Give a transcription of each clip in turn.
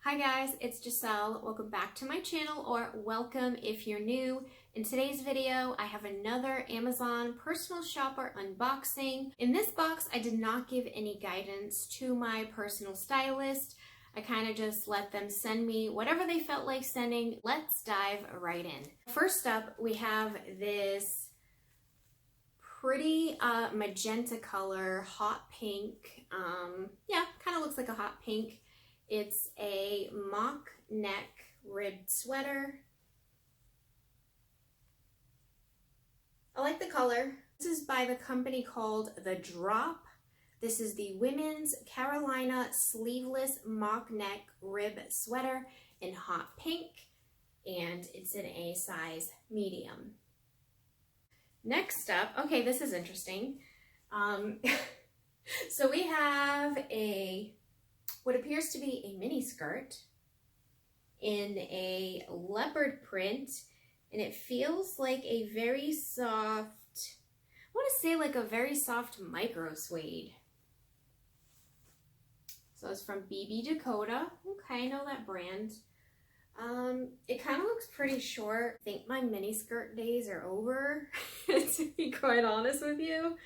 Hi guys, it's Giselle. Welcome back to my channel, or welcome if you're new. In today's video, I have another Amazon personal shopper unboxing. In this box, I did not give any guidance to my personal stylist. I kind of just let them send me whatever they felt like sending. Let's dive right in. First up, we have this pretty magenta color, hot pink. Yeah, kind of looks like a hot pink. It's a mock neck ribbed sweater. I like the color. This is by the company called The Drop. This is the women's Carolina sleeveless mock neck rib sweater in hot pink, and it's in a size medium. Next up, okay, this is interesting. So we have what appears to be a mini skirt in a leopard print, and it feels like a very soft, I want to say like a very soft micro suede. So it's from Dakota. Okay, I know that brand. It kind of looks pretty short. I think my mini skirt days are over, to be quite honest with you.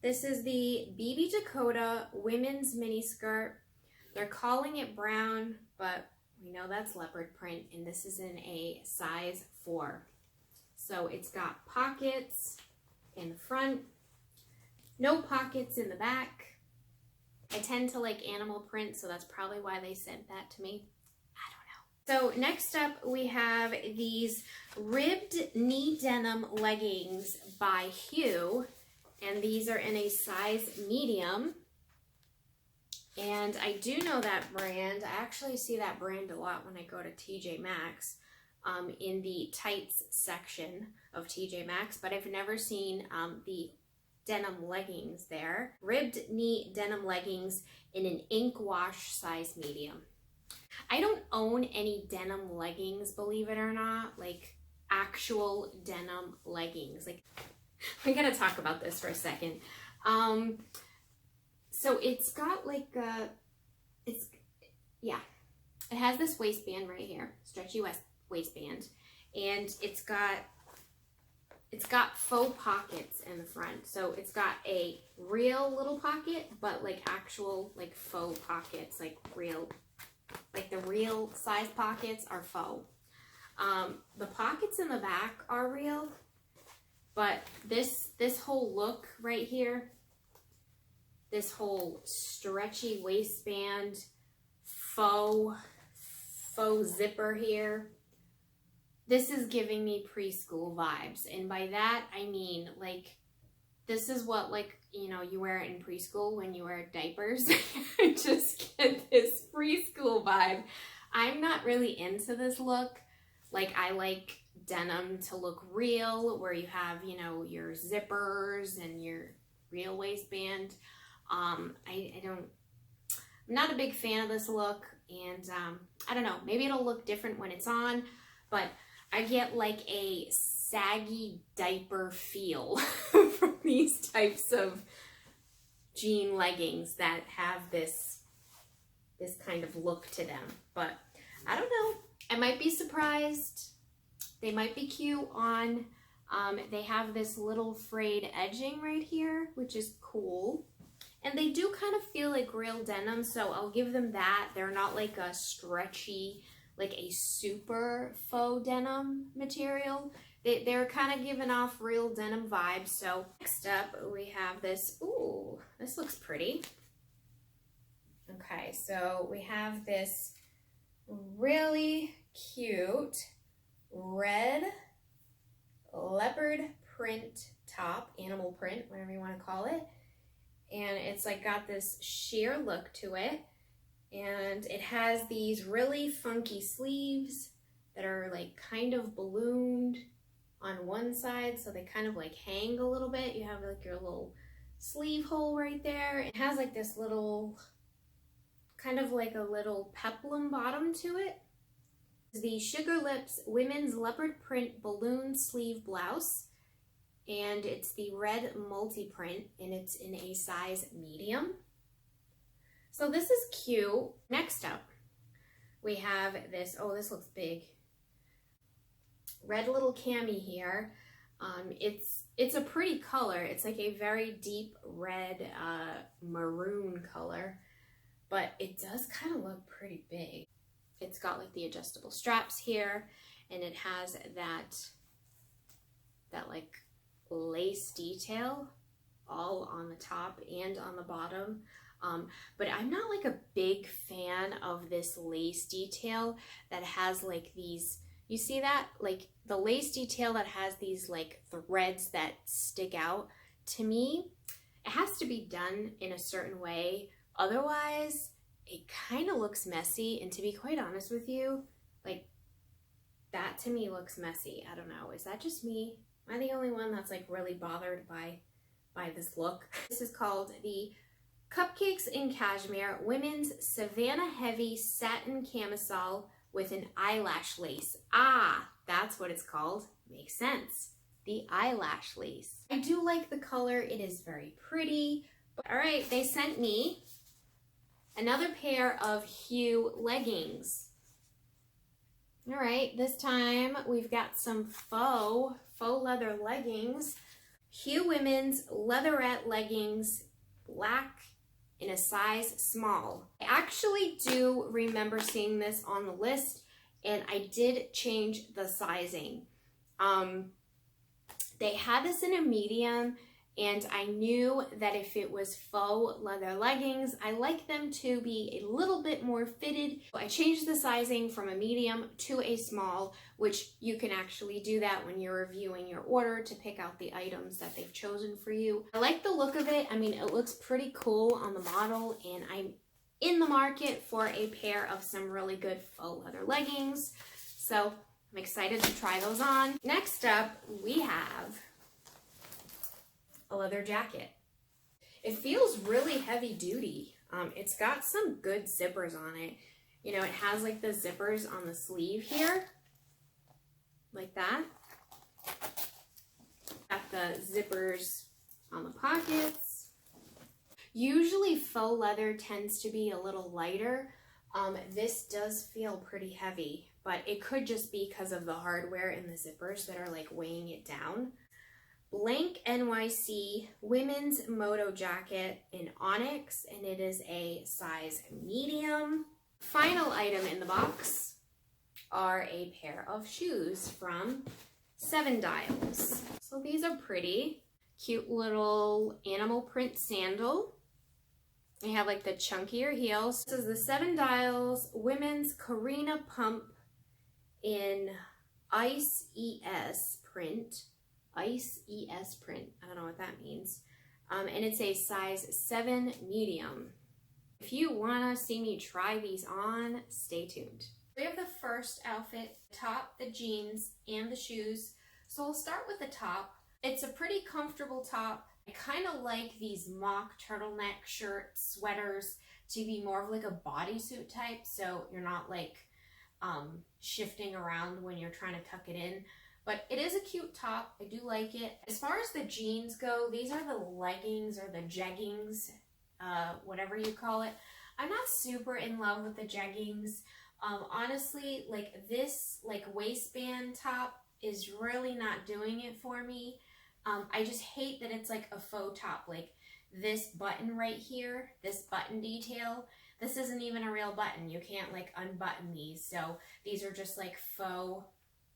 This is the Dakota women's mini skirt. They're calling it brown, but we know that's leopard print, and this is in a size 4. So it's got pockets in the front, no pockets in the back. I tend to like animal print, so that's probably why they sent that to me. I don't know. So next up, we have these ribbed knee denim leggings by Faux, and these are in a size medium. And I do know that brand. I actually see that brand a lot when I go to TJ Maxx, in the tights section of TJ Maxx, but I've never seen the denim leggings there. Ribbed knee denim leggings in an ink wash size medium. I don't own any denim leggings, believe it or not, like actual denim leggings. Like, we gotta talk about this for a second. So it's got like it has this waistband right here, stretchy waistband, and it's got faux pockets in the front. So it's got a real little pocket, but like actual like faux pockets, like the real size pockets are faux. The pockets in the back are real, but this whole look right here, this whole stretchy waistband, faux zipper here, this is giving me preschool vibes. And by that, I mean, like, this is what, like, you know, you wear it in preschool when you wear diapers. I just get this preschool vibe. I'm not really into this look. Like, I like denim to look real, where you have, you know, your zippers and your real waistband. I'm not a big fan of this look, and I don't know, maybe it'll look different when it's on, but I get like a saggy diaper feel from these types of jean leggings that have this kind of look to them. But I don't know, I might be surprised. They might be cute on. They have this little frayed edging right here, which is cool. And they do kind of feel like real denim, so I'll give them that. They're not like a stretchy, like a super faux denim material. They're kind of giving off real denim vibes. So next up, we have this. Ooh, this looks pretty. Okay, so we have this really cute red leopard print top, animal print, whatever you want to call it. And it's like got this sheer look to it, and it has these really funky sleeves that are like kind of ballooned on one side, so they kind of like hang a little bit. You have like your little sleeve hole right there. It has like this little, kind of like a little peplum bottom to it. The Sugar Lips women's leopard print balloon sleeve blouse. And it's the red multi-print, and it's in a size medium. So this is cute. Next up, We have this, oh, this looks big. Red little cami here. It's a pretty color. It's like a very deep red maroon color, but it does kind of look pretty big. It's got like the adjustable straps here, and it has that like lace detail all on the top and on the bottom. But I'm not like a big fan of this lace detail that has like these, you see that? Like the lace detail that has these like threads that stick out. To me, it has to be done in a certain way. Otherwise, it kind of looks messy. And to be quite honest with you, like that to me looks messy. I don't know. Is that just me? Am I the only one that's like really bothered by this look? This is called the Cupcakes in Cashmere Women's Savannah Heavy Satin Camisole with an eyelash lace. Ah, that's what it's called. Makes sense. The eyelash lace. I do like the color. It is very pretty. All right, they sent me another pair of Hue leggings. All right, this time we've got some faux leather leggings. Hue Women's Leatherette Leggings, black in a size small. I actually do remember seeing this on the list, and I did change the sizing. They had this in a medium, and I knew that if it was faux leather leggings, I like them to be a little bit more fitted. I changed the sizing from a medium to a small, which you can actually do that when you're reviewing your order to pick out the items that they've chosen for you. I like the look of it. I mean, it looks pretty cool on the model, and I'm in the market for a pair of some really good faux leather leggings. So I'm excited to try those on. Next up, we have a leather jacket. It feels really heavy duty. It's got some good zippers on it. You know, it has like the zippers on the sleeve here, like that. Got the zippers on the pockets. Usually faux leather tends to be a little lighter. This does feel pretty heavy, but it could just be because of the hardware and the zippers that are like weighing it down. Blank NYC women's moto jacket in onyx, and it is a size medium. Final item in the box are a pair of shoes from 7 Dials. So these are pretty. Cute little animal print sandal. They have like the chunkier heels. This is the 7 Dials women's Carina pump in Ice ES print. Ice ES print. I don't know what that means. And it's a size 7 medium. If you want to see me try these on, stay tuned. We have the first outfit, the top, the jeans, and the shoes. So we'll start with the top. It's a pretty comfortable top. I kind of like these mock turtleneck shirts, sweaters to be more of like a bodysuit type, so you're not like shifting around when you're trying to tuck it in. But it is a cute top. I do like it. As far as the jeans go, these are the leggings or the jeggings, whatever you call it. I'm not super in love with the jeggings. Honestly, like this like waistband top is really not doing it for me. I just hate that it's like a faux top. Like this button right here, this button detail, this isn't even a real button. You can't like unbutton these. So these are just like faux.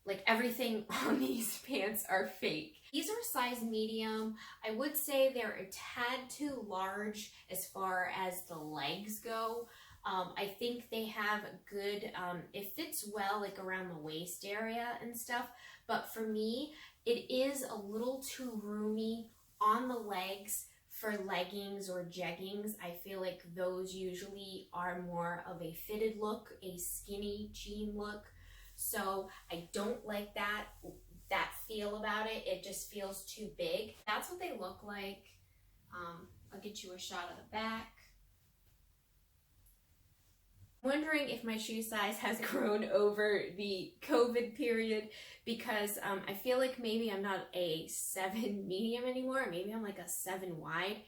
Like everything on these pants are fake. These are size medium. I would say they're a tad too large as far as the legs go. I think they have good, it fits well like around the waist area and stuff. But for me, it is a little too roomy on the legs for leggings or jeggings. I feel like those usually are more of a fitted look, a skinny jean look. So I don't like that feel about it. It just feels too big. That's what they look like. I'll get you a shot of the back. I'm wondering if my shoe size has grown over the COVID period, because I feel like maybe I'm not a 7 medium anymore. Maybe I'm like a 7 wide,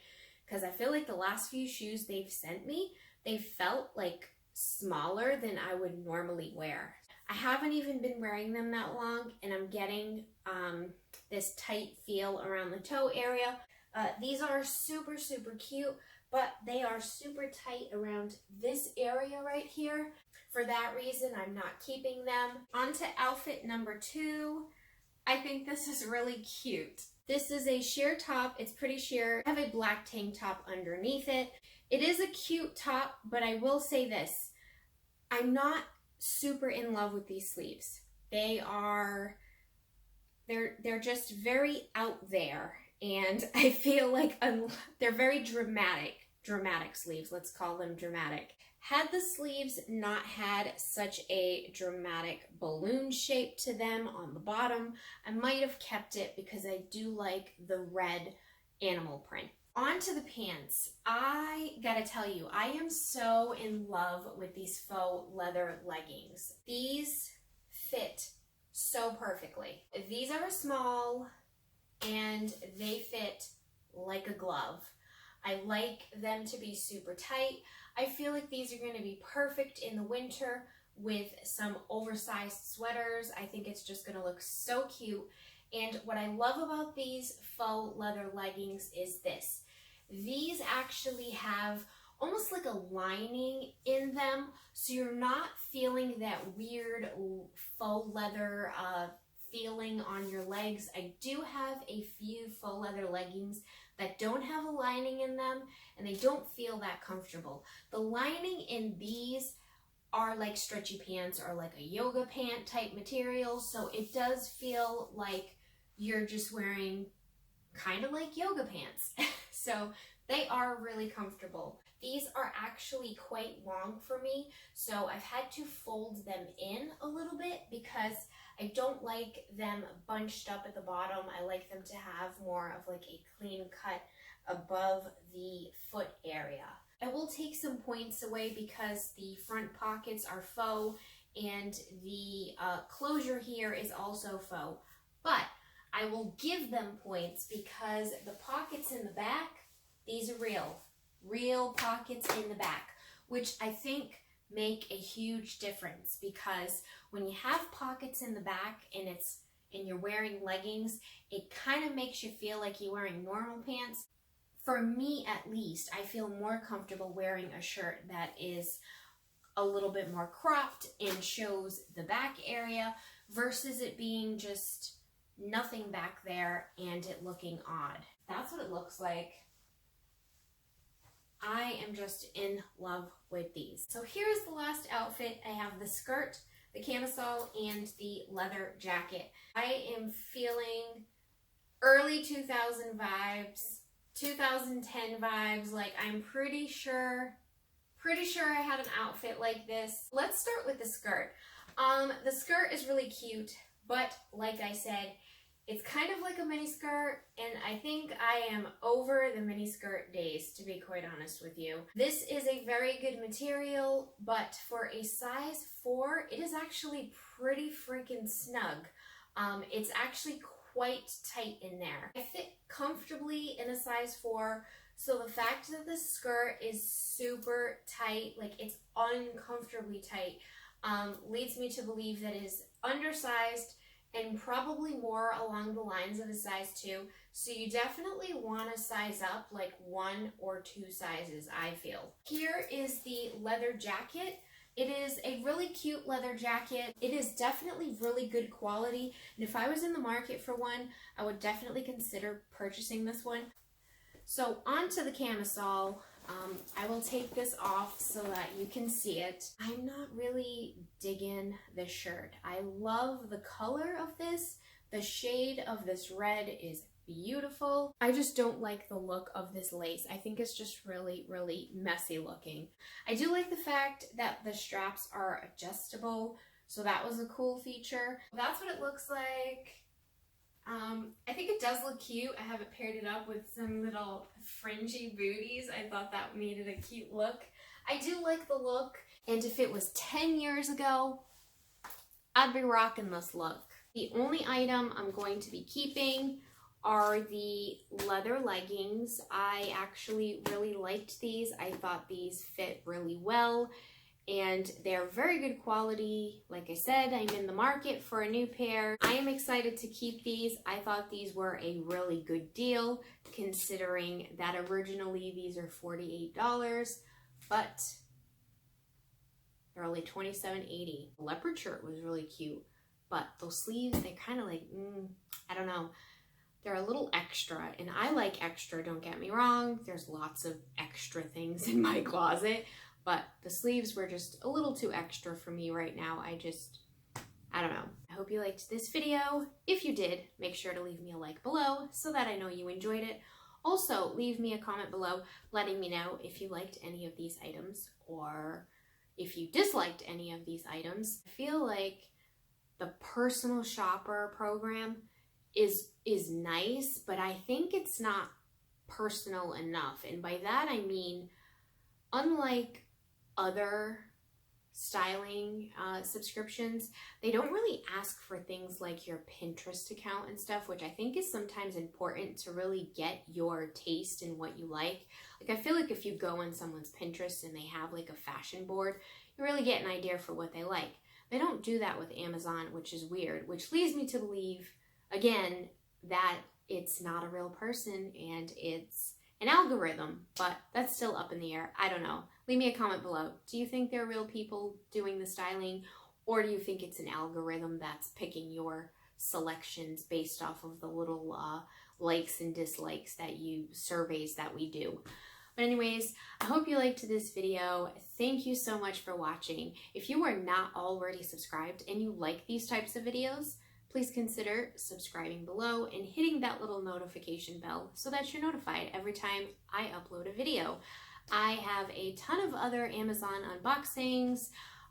because I feel like the last few shoes they've sent me, they felt like smaller than I would normally wear. I haven't even been wearing them that long, and I'm getting this tight feel around the toe area. These are super, super cute, but they are super tight around this area right here. For that reason, I'm not keeping them. On to outfit number 2. I think this is really cute. This is a sheer top. It's pretty sheer. I have a black tank top underneath it. It is a cute top, but I will say this. I'm not super in love with these sleeves. They're just very out there, and I feel like they're very dramatic sleeves. Let's call them dramatic. Had the sleeves not had such a dramatic balloon shape to them on the bottom, I might have kept it because I do like the red animal print. On to the pants. I gotta tell you, I am so in love with these faux leather leggings. These fit so perfectly. These are small and they fit like a glove. I like them to be super tight. I feel like these are going to be perfect in the winter with some oversized sweaters. I think it's just going to look so cute. And what I love about these faux leather leggings is this. These actually have almost like a lining in them, so you're not feeling that weird faux leather feeling on your legs. I do have a few faux leather leggings that don't have a lining in them, and they don't feel that comfortable. The lining in these are like stretchy pants or like a yoga pant type material, so it does feel like you're just wearing kind of like yoga pants. So they are really comfortable. These are actually quite long for me, so I've had to fold them in a little bit because I don't like them bunched up at the bottom. I like them to have more of like a clean cut above the foot area. I will take some points away because the front pockets are faux and the closure here is also faux, but I will give them points because the pockets in the back, these are real pockets in the back, which I think make a huge difference, because when you have pockets in the back and you're wearing leggings, it kind of makes you feel like you're wearing normal pants. For me, at least, I feel more comfortable wearing a shirt that is a little bit more cropped and shows the back area versus it being just nothing back there and it looking odd. That's what it looks like. I am just in love with these. So here's the last outfit. I have the skirt, the camisole, and the leather jacket. I am feeling early 2000 vibes, 2010 vibes. Like, I'm pretty sure I had an outfit like this. Let's start with the skirt. The skirt is really cute, but like I said, it's kind of like a mini skirt, and I think I am over the mini skirt days, to be quite honest with you. This is a very good material, but for a size 4, it is actually pretty freaking snug. It's actually quite tight in there. I fit comfortably in a size 4, so the fact that the skirt is super tight, like it's uncomfortably tight, leads me to believe that it is undersized and probably more along the lines of a size 2. So you definitely want to size up like 1 or 2 sizes, I feel. Here is the leather jacket. It is a really cute leather jacket. It is definitely really good quality, and if I was in the market for one, I would definitely consider purchasing this one. So onto the camisole. I will take this off so that you can see it. I'm not really digging this shirt. I love the color of this. The shade of this red is beautiful. I just don't like the look of this lace. I think it's just really, really messy looking. I do like the fact that the straps are adjustable, so that was a cool feature. That's what it looks like. I think it does look cute. I have it paired it up with some little fringy booties. I thought that made it a cute look. I do like the look, and if it was 10 years ago, I'd be rocking this look. The only item I'm going to be keeping are the leather leggings. I actually really liked these. I thought these fit really well. and they're very good quality. Like I said, I'm in the market for a new pair. I am excited to keep these. I thought these were a really good deal considering that originally these are $48, but they're only $27.80. The leopard shirt was really cute, but those sleeves, they're kind of like, I don't know. They're a little extra, and I like extra, don't get me wrong. There's lots of extra things in my closet, but the sleeves were just a little too extra for me right now. I don't know. I hope you liked this video. If you did, make sure to leave me a like below so that I know you enjoyed it. Also, leave me a comment below letting me know if you liked any of these items or if you disliked any of these items. I feel like the personal shopper program is nice, but I think it's not personal enough. And by that I mean, unlike other styling subscriptions, they don't really ask for things like your Pinterest account and stuff, which I think is sometimes important to really get your taste in what you like. Like, I feel like if you go on someone's Pinterest and they have like a fashion board, you really get an idea for what they like. They don't do that with Amazon, which is weird, which leads me to believe, again, that it's not a real person and it's an algorithm, but that's still up in the air. I don't know. Leave me a comment below. Do you think they're real people doing the styling, or do you think it's an algorithm that's picking your selections based off of the little likes and dislikes that surveys that we do? But anyways, I hope you liked this video. Thank you so much for watching. If you are not already subscribed and you like these types of videos, please consider subscribing below and hitting that little notification bell so that you're notified every time I upload a video. I have a ton of other Amazon unboxings.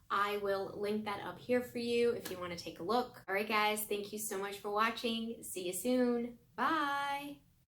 I will link that up here for you if you want to take a look. All right, guys, thank you so much for watching. See you soon. Bye.